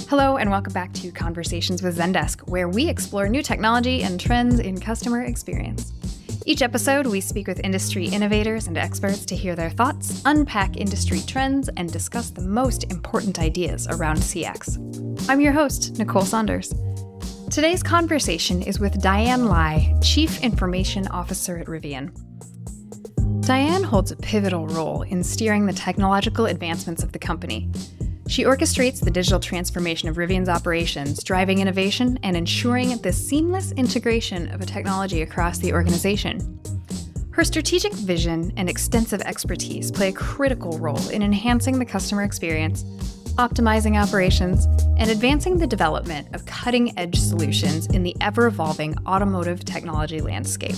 Hello, and welcome back to Conversations with Zendesk, where we explore new technology and trends in customer experience. Each episode, we speak with industry innovators and experts to hear their thoughts, unpack industry trends, and discuss the most important ideas around CX. I'm your host, Nicole Saunders. Today's conversation is with Diane Lye, Chief Information Officer at Rivian. Diane holds a pivotal role in steering the technological advancements of the company. She orchestrates the digital transformation of Rivian's operations, driving innovation and ensuring the seamless integration of a technology across the organization. Her strategic vision and extensive expertise play a critical role in enhancing the customer experience, optimizing operations, and advancing the development of cutting-edge solutions in the ever-evolving automotive technology landscape.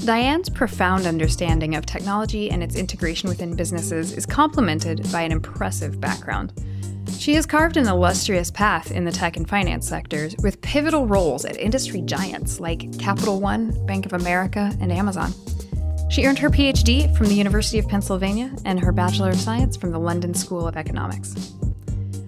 Diane's profound understanding of technology and its integration within businesses is complemented by an impressive background. She has carved an illustrious path in the tech and finance sectors with pivotal roles at industry giants like Capital One, Bank of America, and Amazon. She earned her PhD from the University of Pennsylvania and her Bachelor of Science from the London School of Economics.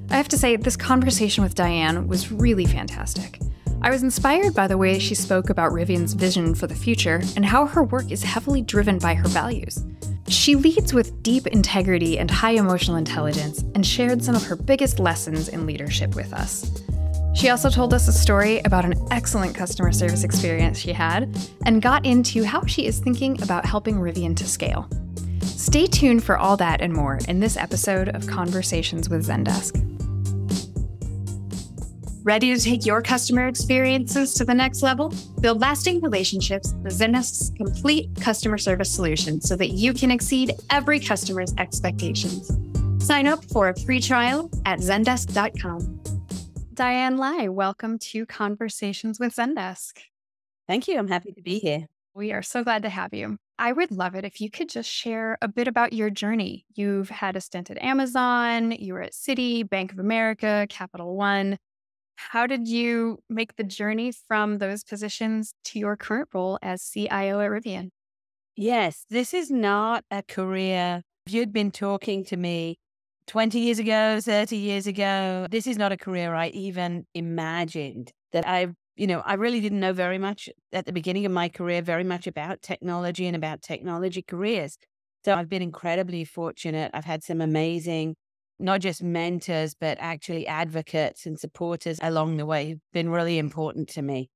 I have to say, this conversation with Diane was really fantastic. I was inspired by the way she spoke about Rivian's vision for the future and how her work is heavily driven by her values. She leads with deep integrity and high emotional intelligence and shared some of her biggest lessons in leadership with us. She also told us a story about an excellent customer service experience she had and got into how she is thinking about helping Rivian to scale. Stay tuned for all that and more in this episode of Conversations with Zendesk. Ready to take your customer experiences to the next level? Build lasting relationships with Zendesk's complete customer service solution so that you can exceed every customer's expectations. Sign up for a free trial at zendesk.com. Diane Lye, welcome to Conversations with Zendesk. Thank you. I'm happy to be here. We are so glad to have you. I would love it if you could just share a bit about your journey. You've had a stint at Amazon, you were at Citi, Bank of America, Capital One. How did you make the journey from those positions to your current role as CIO at Rivian? Yes, this is not a career. If you'd been talking to me 20 years ago, 30 years ago, this is not a career I even imagined. That I really didn't know very much at the beginning of my career, very much about technology and about technology careers. So I've been incredibly fortunate. I've had some amazing, not just mentors, but actually advocates and supporters along the way who've been really important to me.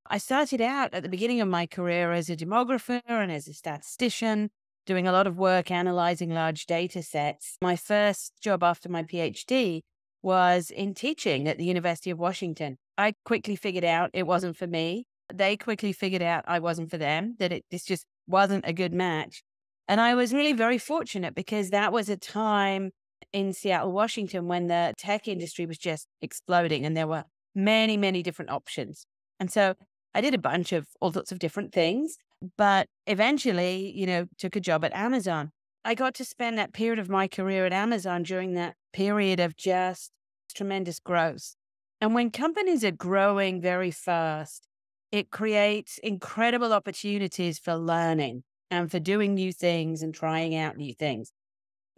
I started out at the beginning of my career as a demographer and as a statistician, doing a lot of work analyzing large data sets. My first job after my PhD was in teaching at the University of Washington. I quickly figured out it wasn't for me. They quickly figured out I wasn't for them, that this just wasn't a good match. And I was really very fortunate because that was a time in Seattle, Washington, when the tech industry was just exploding and there were many, many different options. And so I did a bunch of all sorts of different things, but eventually, took a job at Amazon. I got to spend that period of my career at Amazon during that period of just tremendous growth. And when companies are growing very fast, it creates incredible opportunities for learning and for doing new things and trying out new things.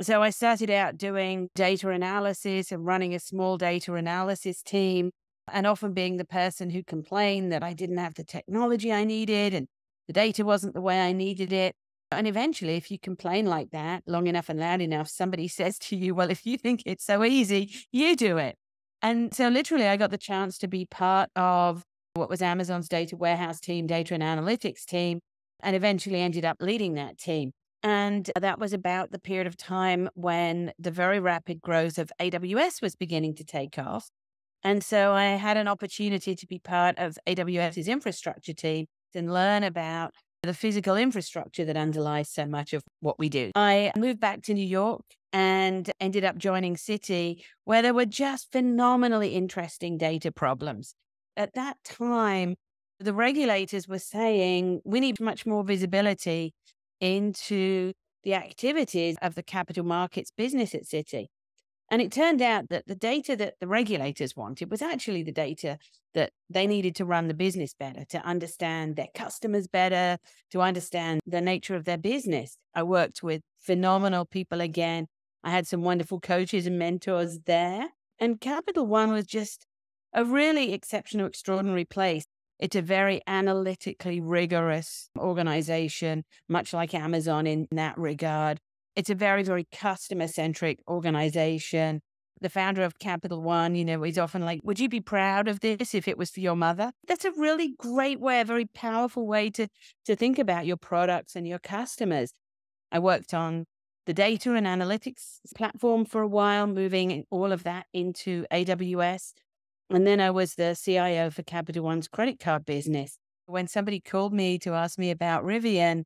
So I started out doing data analysis and running a small data analysis team, and often being the person who complained that I didn't have the technology I needed and the data wasn't the way I needed it. And eventually, if you complain like that long enough and loud enough, somebody says to you, well, if you think it's so easy, you do it. And so literally, I got the chance to be part of what was Amazon's data warehouse team, data and analytics team, and eventually ended up leading that team. And that was about the period of time when the very rapid growth of AWS was beginning to take off. And so I had an opportunity to be part of AWS's infrastructure team and learn about the physical infrastructure that underlies so much of what we do. I moved back to New York and ended up joining Citi, where there were just phenomenally interesting data problems. At that time, the regulators were saying we need much more visibility into the activities of the capital markets business at Citi. And it turned out that the data that the regulators wanted was actually the data that they needed to run the business better, to understand their customers better, to understand the nature of their business. I worked with phenomenal people again. I had some wonderful coaches and mentors there. And Capital One was just a really exceptional, extraordinary place. It's a very analytically rigorous organization, much like Amazon in that regard. It's a very, very customer-centric organization. The founder of Capital One, is often like, would you be proud of this if it was for your mother? That's a really great way, a very powerful way to think about your products and your customers. I worked on the data and analytics platform for a while, moving all of that into AWS. And then I was the CIO for Capital One's credit card business. When somebody called me to ask me about Rivian,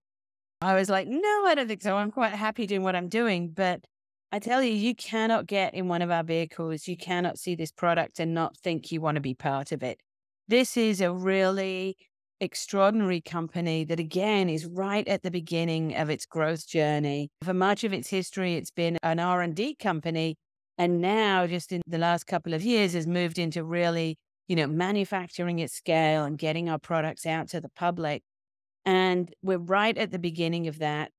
I was like, no, I don't think so. I'm quite happy doing what I'm doing. But I tell you, you cannot get in one of our vehicles. You cannot see this product and not think you want to be part of it. This is a really extraordinary company that, again, is right at the beginning of its growth journey. For much of its history, it's been an R&D company. And now, just in the last couple of years, has moved into really, manufacturing at scale and getting our products out to the public. And we're right at the beginning of that.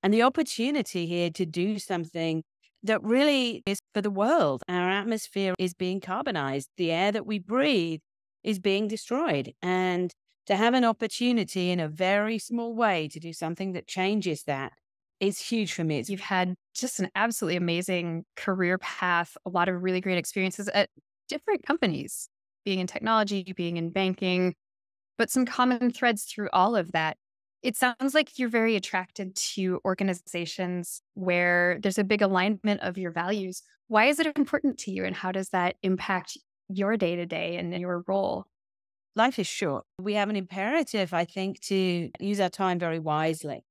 And the opportunity here to do something that really is for the world. Our atmosphere is being carbonized. The air that we breathe is being destroyed. And to have an opportunity in a very small way to do something that changes that is huge for me. You've had just an absolutely amazing career path, a lot of really great experiences at different companies, being in technology, being in banking, but some common threads through all of that. It sounds like you're very attracted to organizations where there's a big alignment of your values. Why is it important to you, and how does that impact your day-to-day and your role? Life is short. We have an imperative, I think, to use our time very wisely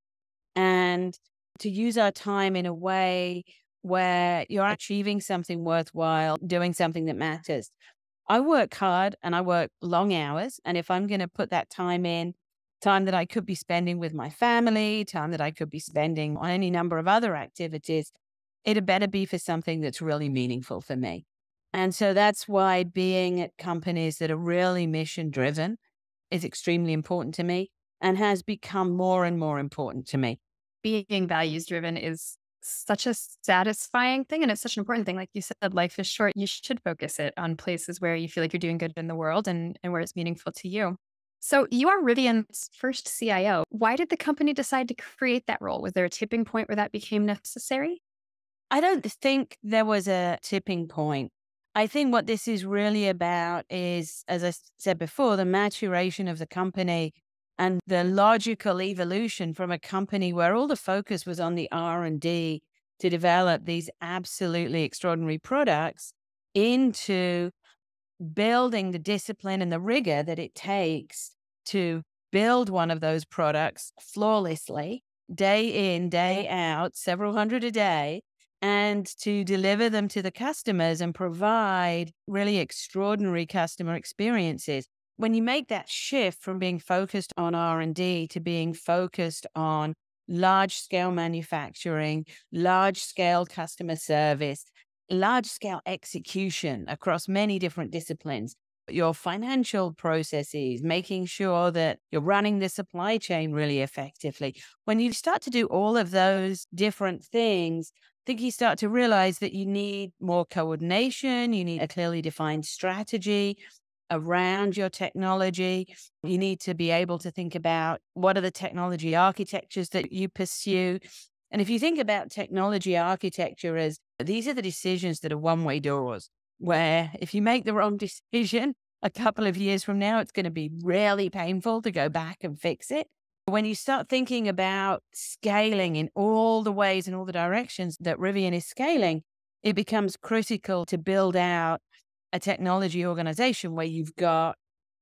and to use our time in a way where you're achieving something worthwhile, doing something that matters. I work hard and I work long hours. And if I'm going to put that time in, time that I could be spending with my family, time that I could be spending on any number of other activities, it had better be for something that's really meaningful for me. And so that's why being at companies that are really mission driven is extremely important to me and has become more and more important to me. Being values driven is such a satisfying thing, and it's such an important thing. Like you said, life is short. You should focus it on places where you feel like you're doing good in the world and where it's meaningful to you. So you are Rivian's first CIO. Why did the company decide to create that role? Was there a tipping point where that became necessary? I don't think there was a tipping point. I think what this is really about is, as I said before, the maturation of the company and the logical evolution from a company where all the focus was on the R&D to develop these absolutely extraordinary products into building the discipline and the rigor that it takes to build one of those products flawlessly, day in, day out, several hundred a day, and to deliver them to the customers and provide really extraordinary customer experiences. When you make that shift from being focused on R&D to being focused on large-scale manufacturing, large-scale customer service, large-scale execution across many different disciplines, your financial processes, making sure that you're running the supply chain really effectively. When you start to do all of those different things, I think you start to realize that you need more coordination, you need a clearly defined strategy around your technology. You need to be able to think about what are the technology architectures that you pursue. And if you think about technology architecture as these are the decisions that are one-way doors, where if you make the wrong decision a couple of years from now, it's going to be really painful to go back and fix it. When you start thinking about scaling in all the ways and all the directions that Rivian is scaling, it becomes critical to build out a technology organization where you've got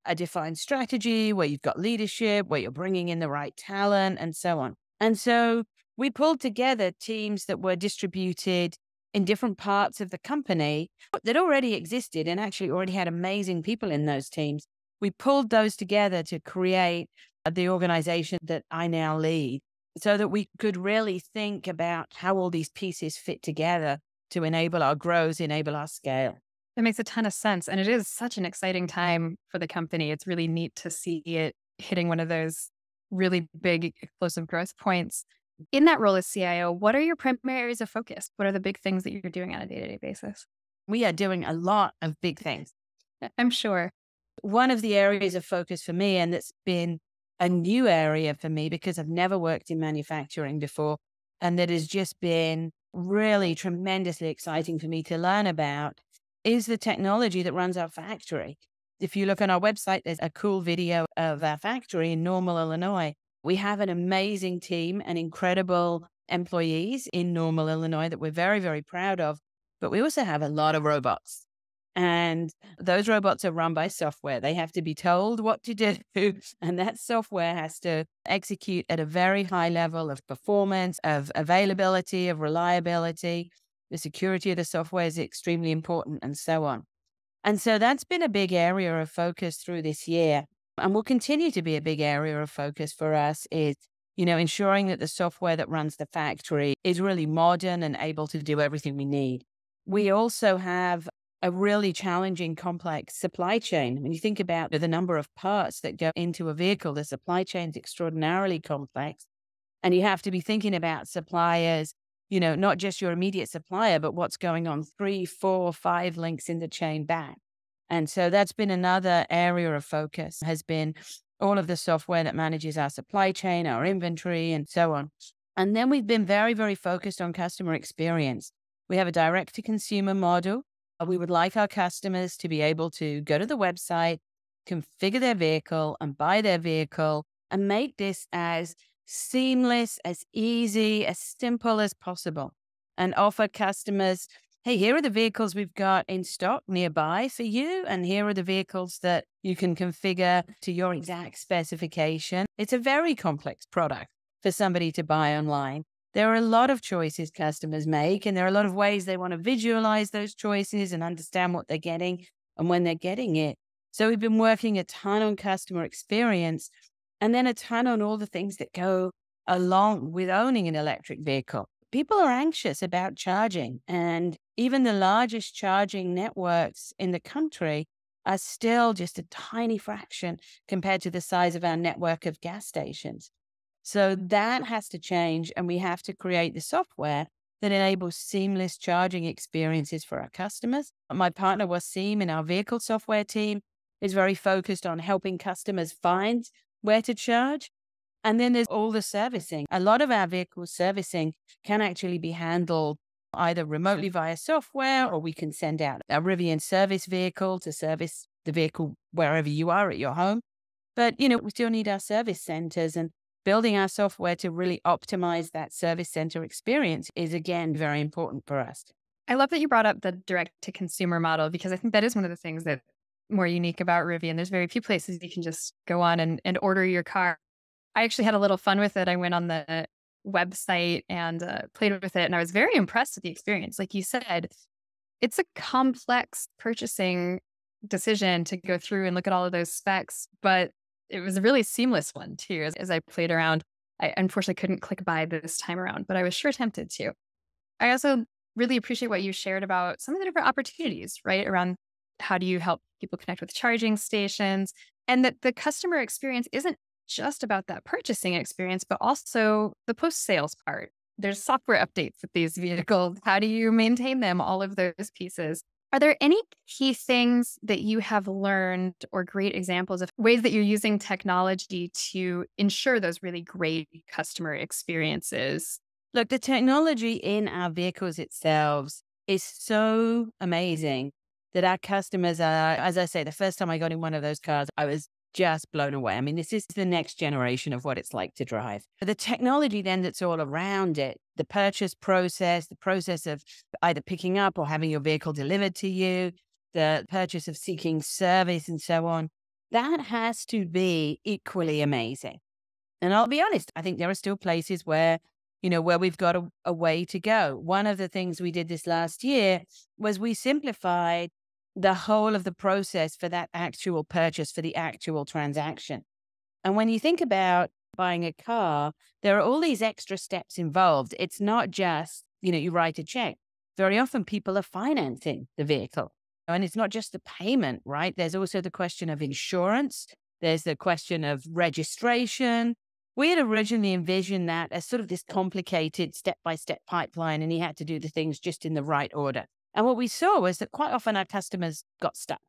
a defined strategy, where you've got leadership, where you're bringing in the right talent, and so on. And so we pulled together teams that were distributed in different parts of the company that already existed and actually already had amazing people in those teams. We pulled those together to create the organization that I now lead so that we could really think about how all these pieces fit together to enable our growth, enable our scale. That makes a ton of sense. And it is such an exciting time for the company. It's really neat to see it hitting one of those really big explosive growth points. In that role as CIO, what are your primary areas of focus? What are the big things that you're doing on a day-to-day basis? We are doing a lot of big things. I'm sure. One of the areas of focus for me, and that's been a new area for me because I've never worked in manufacturing before, and that has just been really tremendously exciting for me to learn about, is the technology that runs our factory. If you look on our website, there's a cool video of our factory in Normal, Illinois. We have an amazing team and incredible employees in Normal, Illinois that we're very, very proud of. But we also have a lot of robots. And those robots are run by software. They have to be told what to do. And that software has to execute at a very high level of performance, of availability, of reliability. The security of the software is extremely important, and so on. And so that's been a big area of focus through this year, and will continue to be a big area of focus for us is, ensuring that the software that runs the factory is really modern and able to do everything we need. We also have a really challenging, complex supply chain. When you think about the number of parts that go into a vehicle, the supply chain is extraordinarily complex. And you have to be thinking about suppliers, not just your immediate supplier, but what's going on 3, 4, 5 links in the chain back. And so that's been another area of focus, has been all of the software that manages our supply chain, our inventory, and so on. And then we've been very, very focused on customer experience. We have a direct-to-consumer model. We would like our customers to be able to go to the website, configure their vehicle, and buy their vehicle, and make this as seamless, as easy, as simple as possible, and offer customers, hey, here are the vehicles we've got in stock nearby for you, and here are the vehicles that you can configure to your exact specification. It's a very complex product for somebody to buy online. There are a lot of choices customers make, and there are a lot of ways they want to visualize those choices and understand what they're getting and when they're getting it. So we've been working a ton on customer experience, and then a ton on all the things that go along with owning an electric vehicle. People are anxious about charging, and even the largest charging networks in the country are still just a tiny fraction compared to the size of our network of gas stations. So that has to change, and we have to create the software that enables seamless charging experiences for our customers. My partner, Wasim, in our vehicle software team, is very focused on helping customers find where to charge. And then there's all the servicing. A lot of our vehicle servicing can actually be handled either remotely via software, or we can send out a Rivian service vehicle to service the vehicle wherever you are at your home. But, we still need our service centers, and building our software to really optimize that service center experience is, again, very important for us. I love that you brought up the direct-to-consumer model, because I think that is one of the things that's more unique about Rivian. There's very few places you can just go on and order your car. I actually had a little fun with it. I went on the website and played with it, and I was very impressed with the experience. Like you said, it's a complex purchasing decision to go through and look at all of those specs, but it was a really seamless one too. As I played around, I unfortunately couldn't click buy this time around, but I was sure tempted to. I also really appreciate what you shared about some of the different opportunities, right? Around how do you help people connect with charging stations, and that the customer experience isn't just about that purchasing experience, but also the post-sales part. There's software updates with these vehicles. How do you maintain them? All of those pieces. Are there any key things that you have learned, or great examples of ways that you're using technology to ensure those really great customer experiences? Look, the technology in our vehicles itself is so amazing that our customers are, as I say, the first time I got in one of those cars, I was just blown away. I mean, this is the next generation of what it's like to drive. The technology then that's all around it, the purchase process, the process of either picking up or having your vehicle delivered to you, the purchase of seeking service and so on, that has to be equally amazing. And I'll be honest, I think there are still places where we've got a way to go. One of the things we did this last year was we simplified the whole of the process for that actual purchase, for the actual transaction. And when you think about buying a car, there are all these extra steps involved. It's not just, you write a check. Very often people are financing the vehicle. And it's not just the payment, right? There's also the question of insurance. There's the question of registration. We had originally envisioned that as sort of this complicated step-by-step pipeline, and you had to do the things just in the right order. And what we saw was that quite often our customers got stuck.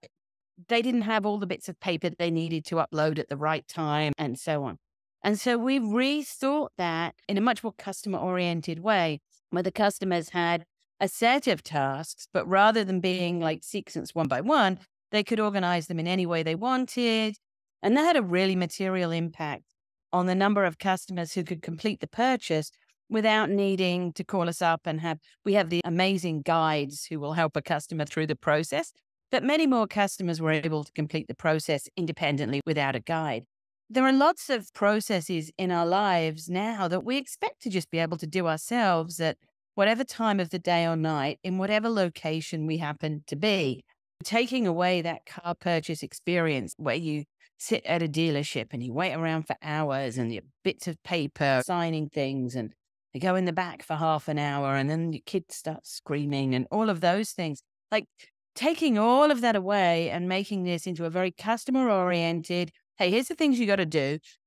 They didn't have all the bits of paper they needed to upload at the right time and so on. And so we rethought that in a much more customer-oriented way, where the customers had a set of tasks, but rather than being like sequenced one by one, they could organize them in any way they wanted. And that had a really material impact on the number of customers who could complete the purchase without needing to call us up and we have the amazing guides who will help a customer through the process. But many more customers were able to complete the process independently without a guide. There are lots of processes in our lives now that we expect to just be able to do ourselves at whatever time of the day or night, in whatever location we happen to be. Taking away that car purchase experience where you sit at a dealership and you wait around for hours and your bits of paper, signing things, and you go in the back for half an hour and then your kid starts screaming and all of those things. Like taking all of that away and making this into a very customer-oriented, hey, here's the things you got to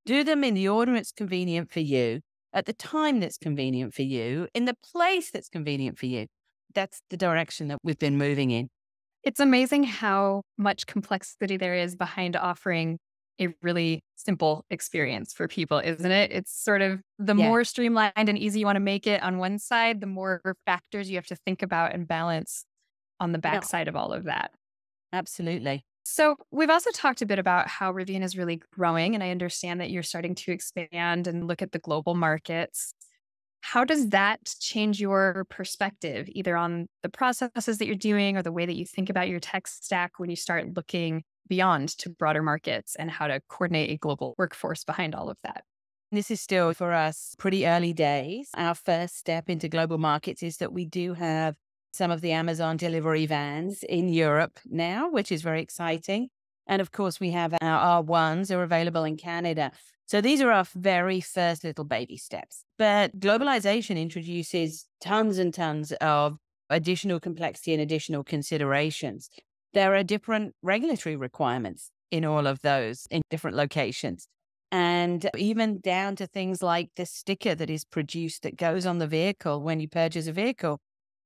do them in the order it's convenient for you, at the time that's convenient for you, in the place that's convenient for you. That's the direction that we've been moving in. It's amazing how much complexity there is behind offering a really simple experience for people, isn't it? It's sort of the more streamlined and easy you want to make it on one side, the more factors you have to think about and balance on the backside of all of that. Absolutely. So we've also talked a bit about how Rivian is really growing, and I understand that you're starting to expand and look at the global markets. How does that change your perspective, either on the processes that you're doing or the way that you think about your tech stack when you start looking beyond to broader markets and how to coordinate a global workforce behind all of that? This is still, for us, pretty early days. Our first step into global markets is that we do have some of the Amazon delivery vans in Europe now, which is very exciting. And of course, we have our R1s are available in Canada. So these are our very first little baby steps. But globalization introduces tons and tons of additional complexity and additional considerations. There are different regulatory requirements in all of those in different locations. And even down to things like the sticker that is produced that goes on the vehicle when you purchase a vehicle.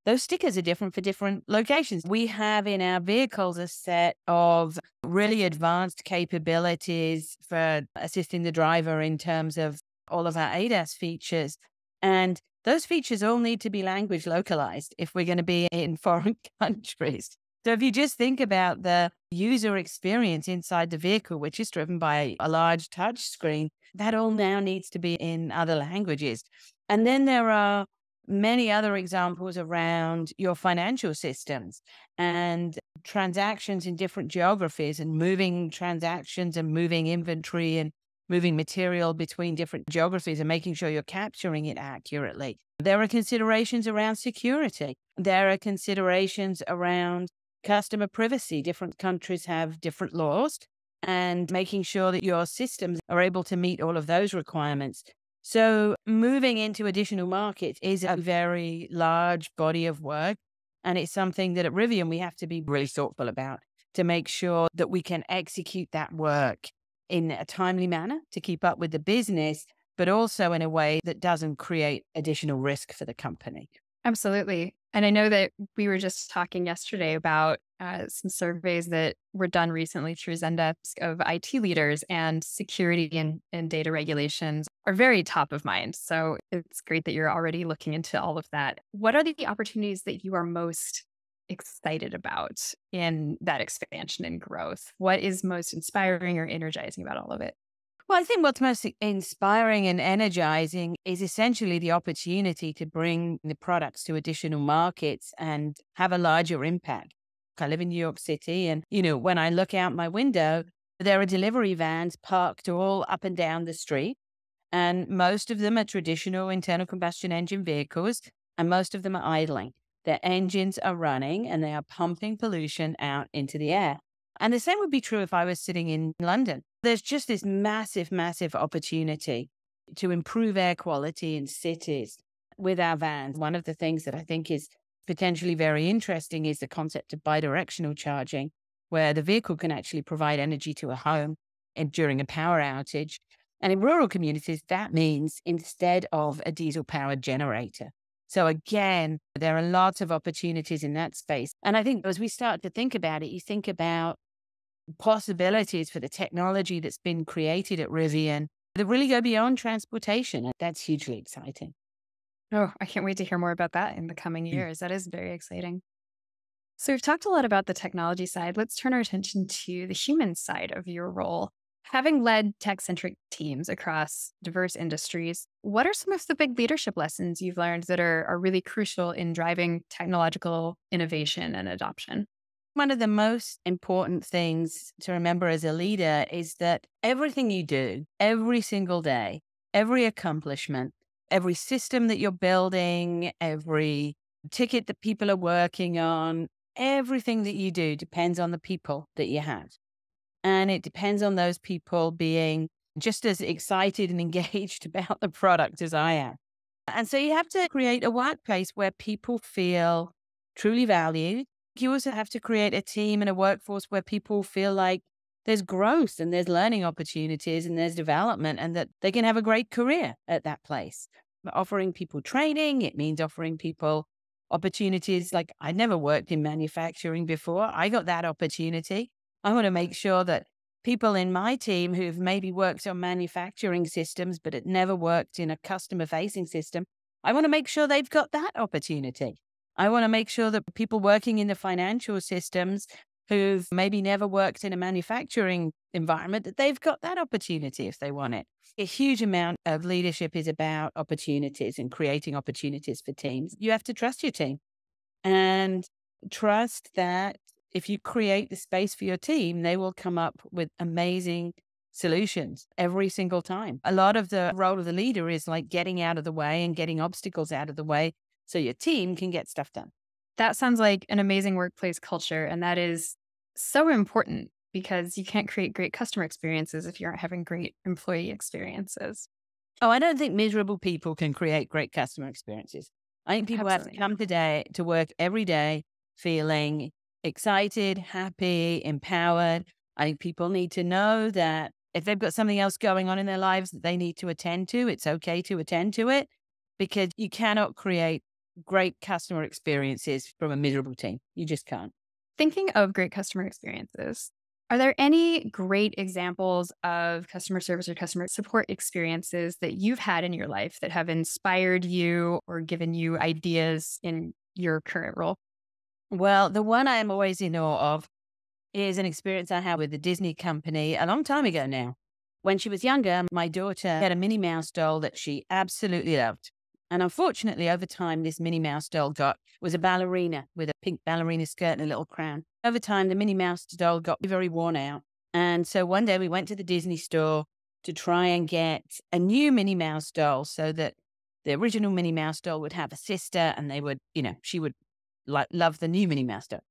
Those stickers are different for different locations. We have in our vehicles a set of really advanced capabilities for assisting the driver in terms of all of our ADAS features. And those features all need to be language localized if we're going to be in foreign countries. So if you just think about the user experience inside the vehicle, which is driven by a large touch screen, that all now needs to be in other languages. And then there are many other examples around your financial systems and transactions in different geographies and moving transactions and moving inventory and moving material between different geographies and making sure you're capturing it accurately. There are considerations around security. There are considerations around customer privacy. Different countries have different laws, and making sure that your systems are able to meet all of those requirements. So moving into additional markets is a very large body of work. And it's something that at Rivian, we have to be really thoughtful about to make sure that we can execute that work in a timely manner to keep up with the business, but also in a way that doesn't create additional risk for the company. Absolutely. And I know that we were just talking yesterday about some surveys that were done recently through Zendesk of IT leaders, and security and data regulations are very top of mind. So it's great that you're already looking into all of that. What are the opportunities that you are most excited about in that expansion and growth? What is most inspiring or energizing about all of it? Well, I think what's most inspiring and energizing is essentially the opportunity to bring the products to additional markets and have a larger impact. I live in New York City, and, when I look out my window, there are delivery vans parked all up and down the street, and most of them are traditional internal combustion engine vehicles, and most of them are idling. Their engines are running, and they are pumping pollution out into the air. And the same would be true if I was sitting in London. There's just this massive, massive opportunity to improve air quality in cities with our vans. One of the things that I think is potentially very interesting is the concept of bidirectional charging, where the vehicle can actually provide energy to a home during a power outage. And in rural communities, that means instead of a diesel-powered generator. So again, there are lots of opportunities in that space. And I think as we start to think about it, you think about possibilities for the technology that's been created at Rivian that really go beyond transportation. That's hugely exciting. Oh, I can't wait to hear more about that in the coming years. That is very exciting. So we've talked a lot about the technology side. Let's turn our attention to the human side of your role. Having led tech-centric teams across diverse industries, what are some of the big leadership lessons you've learned that are really crucial in driving technological innovation and adoption? One of the most important things to remember as a leader is that everything you do, every single day, every accomplishment, every system that you're building, every ticket that people are working on, everything that you do depends on the people that you have. And it depends on those people being just as excited and engaged about the product as I am. And so you have to create a workplace where people feel truly valued. You also have to create a team and a workforce where people feel like there's growth and there's learning opportunities and there's development and that they can have a great career at that place. Offering people training, it means offering people opportunities. Like I never worked in manufacturing before. I got that opportunity. I want to make sure that people in my team who've maybe worked on manufacturing systems, but had never worked in a customer-facing system, I want to make sure they've got that opportunity. I want to make sure that people working in the financial systems who've maybe never worked in a manufacturing environment, that they've got that opportunity if they want it. A huge amount of leadership is about opportunities and creating opportunities for teams. You have to trust your team and trust that if you create the space for your team, they will come up with amazing solutions every single time. A lot of the role of the leader is like getting out of the way and getting obstacles out of the way so your team can get stuff done. That sounds like an amazing workplace culture. And that is so important because you can't create great customer experiences if you aren't having great employee experiences. Oh, I don't think miserable people can create great customer experiences. I think people have to come to work every day feeling excited, happy, empowered. I think people need to know that if they've got something else going on in their lives that they need to attend to, it's okay to attend to it because you cannot create great customer experiences from a miserable team. You just can't. Thinking of great customer experiences, are there any great examples of customer service or customer support experiences that you've had in your life that have inspired you or given you ideas in your current role? Well, the one I am always in awe of is an experience I had with the Disney company a long time ago now. When she was younger, my daughter had a Minnie Mouse doll that she absolutely loved. And unfortunately, over time, this Minnie Mouse doll was a ballerina with a pink ballerina skirt and a little crown. Over time, the Minnie Mouse doll got very worn out. And so one day we went to the Disney store to try and get a new Minnie Mouse doll so that the original Minnie Mouse doll would have a sister and they would, she would love the new Minnie Mouse doll.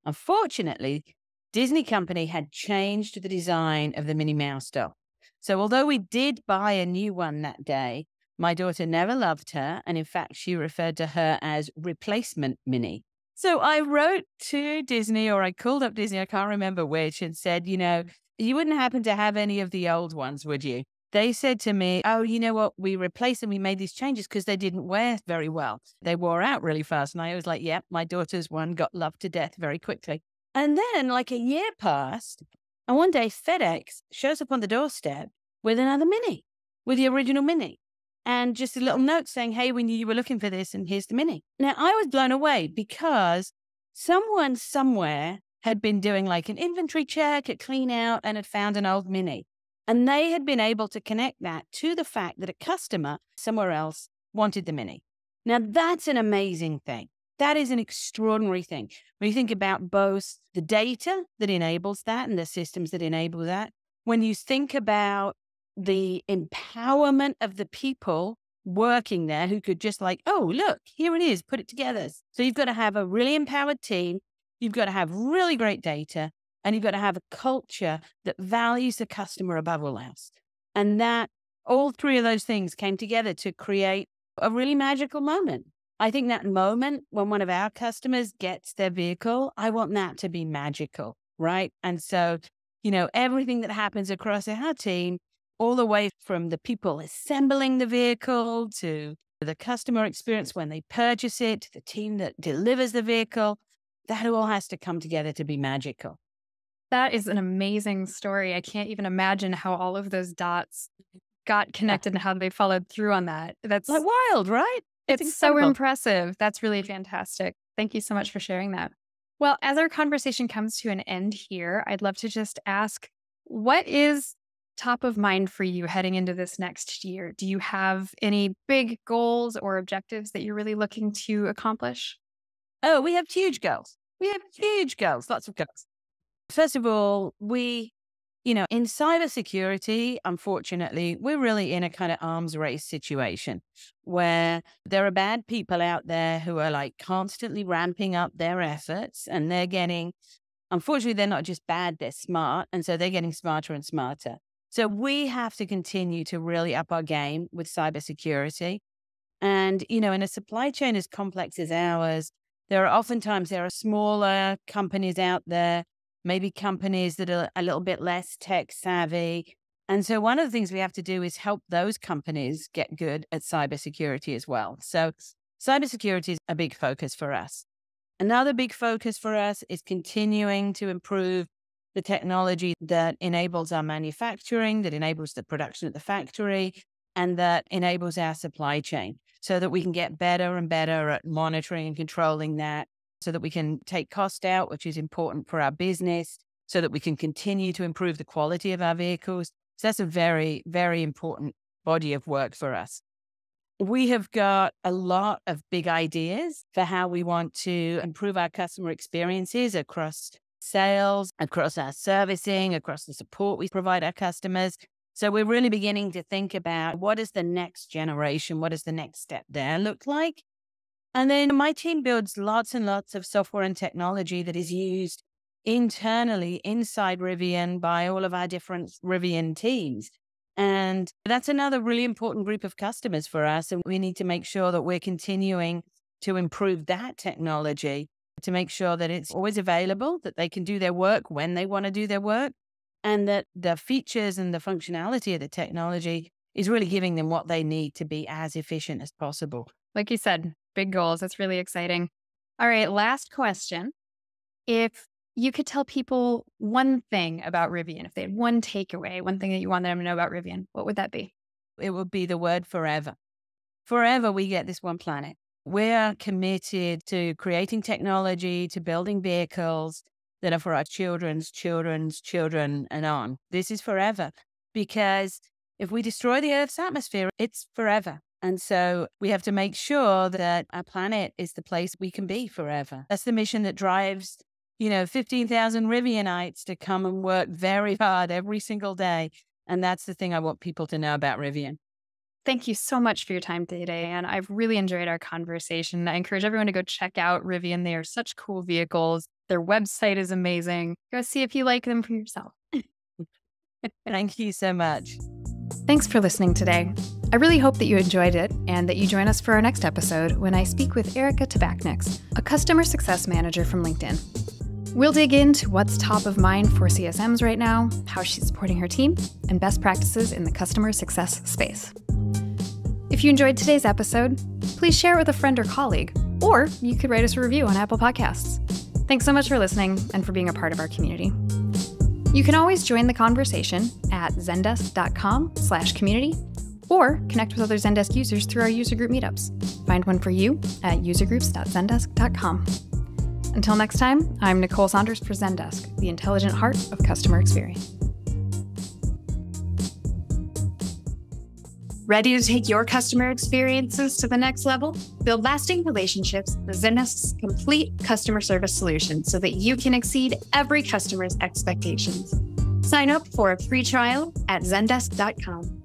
Unfortunately, Disney company had changed the design of the Minnie Mouse doll. So although we did buy a new one that day, my daughter never loved her. And in fact, she referred to her as replacement Minnie. So I wrote to Disney, or I called up Disney, I can't remember which, and said, you wouldn't happen to have any of the old ones, would you? They said to me, oh, you know what? We replaced them. We made these changes because they didn't wear very well. They wore out really fast. And I was like, yep, my daughter's one got loved to death very quickly. And then like a year passed. And one day FedEx shows up on the doorstep with another Minnie, with the original Minnie. And just a little note saying, hey, we knew you were looking for this and here's the Minnie. Now, I was blown away because someone somewhere had been doing like an inventory check, a clean out, and had found an old Minnie. And they had been able to connect that to the fact that a customer somewhere else wanted the Minnie. Now, that's an amazing thing. That is an extraordinary thing. When you think about both the data that enables that and the systems that enable that, when you think about the empowerment of the people working there who could just like, oh, look, here it is, put it together. So you've got to have a really empowered team. You've got to have really great data. And you've got to have a culture that values the customer above all else. And that all three of those things came together to create a really magical moment. I think that moment when one of our customers gets their vehicle, I want that to be magical, right? And so, everything that happens across our team, all the way from the people assembling the vehicle to the customer experience when they purchase it, the team that delivers the vehicle, that all has to come together to be magical. That is an amazing story. I can't even imagine how all of those dots got connected and how they followed through on that. That's like wild, right? It's so impressive. That's really fantastic. Thank you so much for sharing that. Well, as our conversation comes to an end here, I'd love to just ask, what is top of mind for you heading into this next year? Do you have any big goals or objectives that you're really looking to accomplish? Oh, we have huge goals. Lots of goals. First of all, in cybersecurity, unfortunately, we're really in a kind of arms race situation where there are bad people out there who are like constantly ramping up their efforts, and unfortunately, they're not just bad, they're smart. And so they're getting smarter and smarter. So we have to continue to really up our game with cybersecurity. And, in a supply chain as complex as ours, there are smaller companies out there, maybe companies that are a little bit less tech savvy. And so one of the things we have to do is help those companies get good at cybersecurity as well. So cybersecurity is a big focus for us. Another big focus for us is continuing to improve the technology that enables our manufacturing, that enables the production at the factory, and that enables our supply chain so that we can get better and better at monitoring and controlling that, so that we can take cost out, which is important for our business, so that we can continue to improve the quality of our vehicles. So that's a very, very important body of work for us. We have got a lot of big ideas for how we want to improve our customer experiences across sales, across our servicing, across the support we provide our customers. So we're really beginning to think about what is the next generation, what does the next step there look like? And then my team builds lots and lots of software and technology that is used internally inside Rivian by all of our different Rivian teams. And that's another really important group of customers for us. And we need to make sure that we're continuing to improve that technology to make sure that it's always available, that they can do their work when they want to do their work, and that the features and the functionality of the technology is really giving them what they need to be as efficient as possible. Like you said, big goals. That's really exciting. All right, last question. If you could tell people one thing about Rivian, if they had one takeaway, one thing that you want them to know about Rivian, what would that be? It would be the word forever. Forever we get this one planet. We're committed to creating technology, to building vehicles that are for our children's children and on. This is forever, because if we destroy the Earth's atmosphere, it's forever. And so we have to make sure that our planet is the place we can be forever. That's the mission that drives, 15,000 Rivianites to come and work very hard every single day. And that's the thing I want people to know about Rivian. Thank you so much for your time today, and I've really enjoyed our conversation. I encourage everyone to go check out Rivian. They are such cool vehicles. Their website is amazing. Go see if you like them for yourself. Thank you so much. Thanks for listening today. I really hope that you enjoyed it and that you join us for our next episode when I speak with Erica Tabachniks, a customer success manager from LinkedIn. We'll dig into what's top of mind for CSMs right now, how she's supporting her team, and best practices in the customer success space. If you enjoyed today's episode, please share it with a friend or colleague, or you could write us a review on Apple Podcasts. Thanks so much for listening and for being a part of our community. You can always join the conversation at zendesk.com/community or connect with other Zendesk users through our user group meetups. Find one for you at usergroups.zendesk.com. Until next time, I'm Nicole Saunders for Zendesk, the intelligent heart of customer experience. Ready to take your customer experiences to the next level? Build lasting relationships with Zendesk's complete customer service solution so that you can exceed every customer's expectations. Sign up for a free trial at zendesk.com.